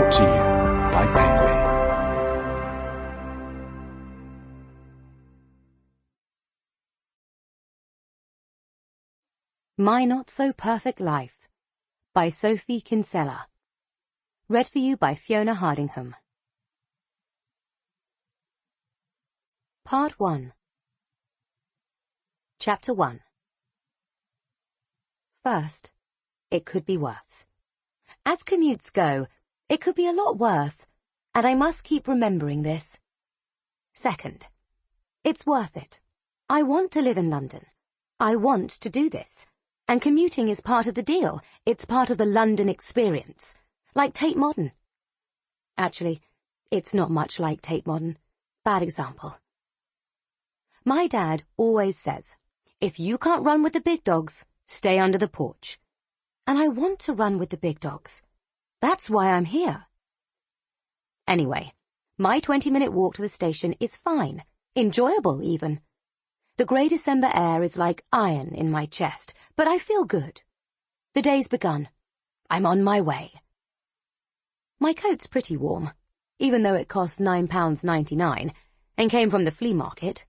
Brought to you by Penguin. My Not So Perfect Life by Sophie Kinsella. Read for you by Fiona Hardingham. Part 1. Chapter 1. First, it could be worse. As commutes go, it could be a lot worse, and I must keep remembering this. Second, it's worth it. I want to live in London. I want to do this. And commuting is part of the deal. It's part of the London experience. Like Tate Modern. Actually, it's not much like Tate Modern. Bad example. My dad always says, if you can't run with the big dogs, stay under the porch. And I want to run with the big dogs. That's why I'm here. Anyway, my 20-minute walk to the station is fine, enjoyable even. The grey December air is like iron in my chest, but I feel good. The day's begun. I'm on my way. My coat's pretty warm, even though it cost £9.99 and came from the flea market.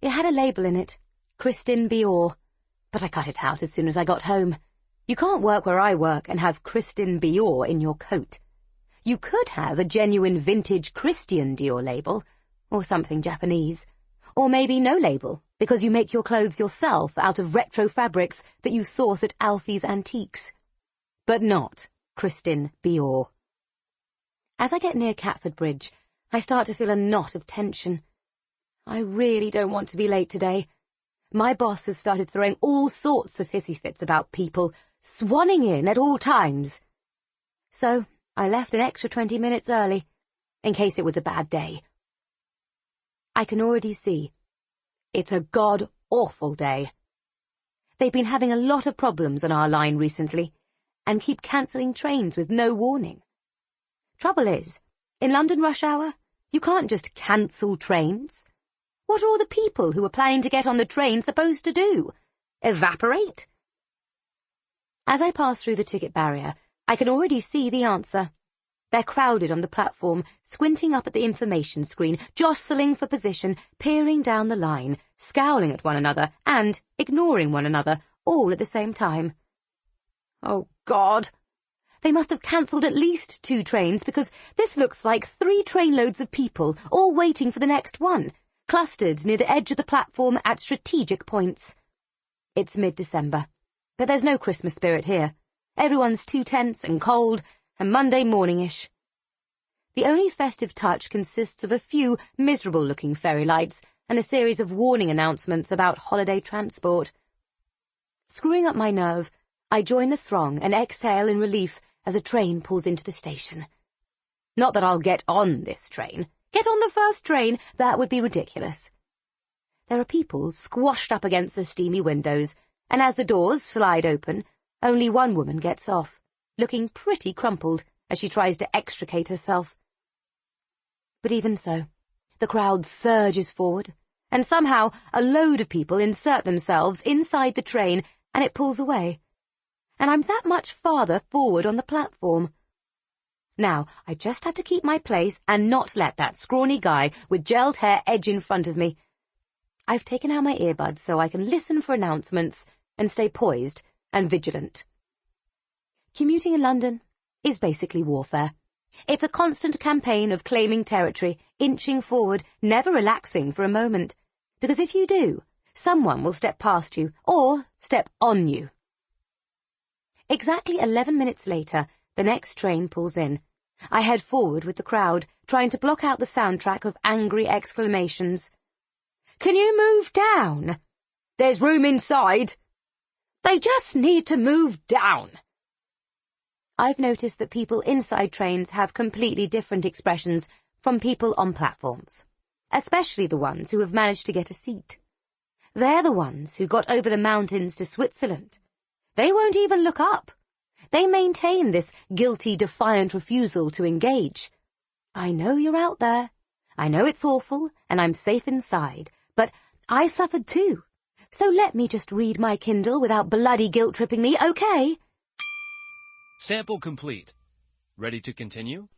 It had a label in it, Kristin Bior, but I cut it out as soon as I got home. You can't work where I work and have Kristin Bior in your coat. You could have a genuine vintage Christian Dior label, or something Japanese. Or maybe no label, because you make your clothes yourself out of retro fabrics that you source at Alfie's Antiques. But not Kristin Bior. As I get near Catford Bridge, I start to feel a knot of tension. I really don't want to be late today. My boss has started throwing all sorts of hissy fits about people, swanning in at all times. So I left an extra 20 minutes early, in case it was a bad day. I can already see. It's a god-awful day. They've been having a lot of problems on our line recently, and keep cancelling trains with no warning. Trouble is, in London rush hour, you can't just cancel trains. What are all the people who are planning to get on the train supposed to do? Evaporate? As I pass through the ticket barrier, I can already see the answer. They're crowded on the platform, squinting up at the information screen, jostling for position, peering down the line, scowling at one another, and ignoring one another, all at the same time. Oh, God! They must have cancelled at least 2 trains, because this looks like 3 trainloads of people, all waiting for the next one, clustered near the edge of the platform at strategic points. It's mid-December, but there's no Christmas spirit here. Everyone's too tense and cold, and Monday morning-ish. The only festive touch consists of a few miserable-looking fairy lights and a series of warning announcements about holiday transport. Screwing up my nerve, I join the throng and exhale in relief as a train pulls into the station. Not that I'll get on this train. Get on the first train, that would be ridiculous. There are people squashed up against the steamy windows, and as the doors slide open, only one woman gets off, looking pretty crumpled as she tries to extricate herself. But even so, the crowd surges forward, and somehow a load of people insert themselves inside the train, and it pulls away. And I'm that much farther forward on the platform. Now, I just have to keep my place and not let that scrawny guy with gelled hair edge in front of me. I've taken out my earbuds so I can listen for announcements and stay poised and vigilant. Commuting in London is basically warfare. It's a constant campaign of claiming territory, inching forward, never relaxing for a moment. Because if you do, someone will step past you or step on you. Exactly 11 minutes later, the next train pulls in. I head forward with the crowd, trying to block out the soundtrack of angry exclamations. Can you move down? There's room inside. They just need to move down. I've noticed that people inside trains have completely different expressions from people on platforms, especially the ones who have managed to get a seat. They're the ones who got over the mountains to Switzerland. They won't even look up. They maintain this guilty, defiant refusal to engage. I know you're out there. I know it's awful, and I'm safe inside, but I suffered too. So let me just read my Kindle without bloody guilt-tripping me, okay? Sample complete. Ready to continue?